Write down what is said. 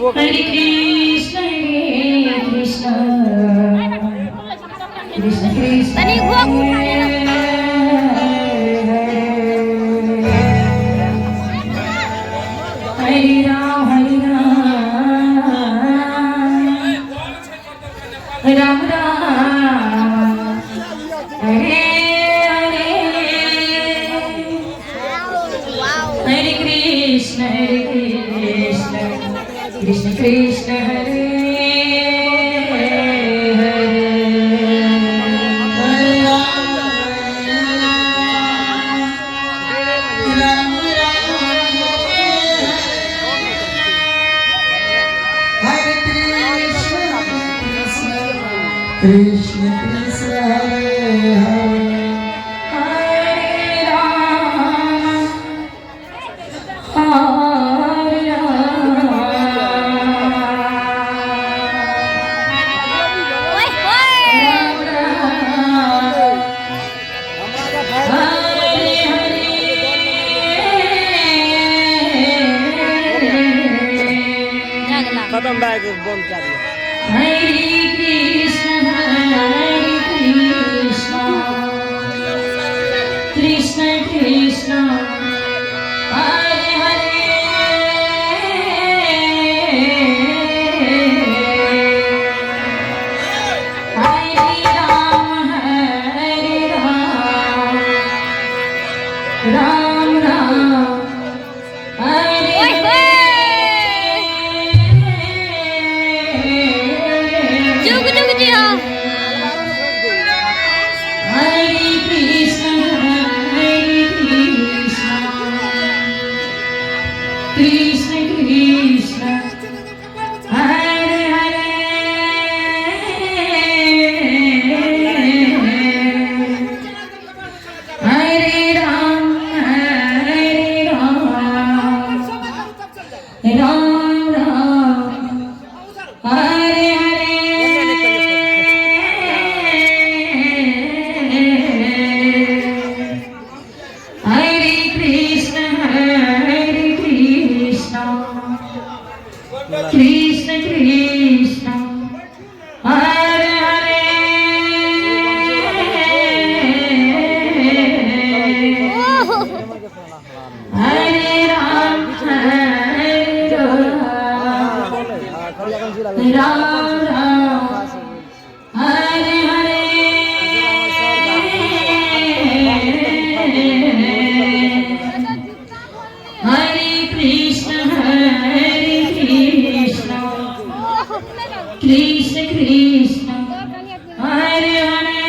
Hare Krishna, Krishna Krishna, Hare Ram, Ram Ram, Hare Hare Krishna, Krishna Krishna, Hare Krishna Krishna Hare Hare Ram, Hare खत्म bag बंद कर दिया। Hare Krishna, Krishna Krishna, Hare Hare, Hare Ram, Ram Ram, Hare Hare. जुग जुग जी हाँ Hare Krishna, Krishna Krishna, Hare Hare, Hare Ram, Ram Ram, Hare Hare Krishna, Krishna Krishna, Hare Hare, Hare Ram, Ram Ram, Hare Hare, Hare Krishna, Krishna Krishna, Hare Hare.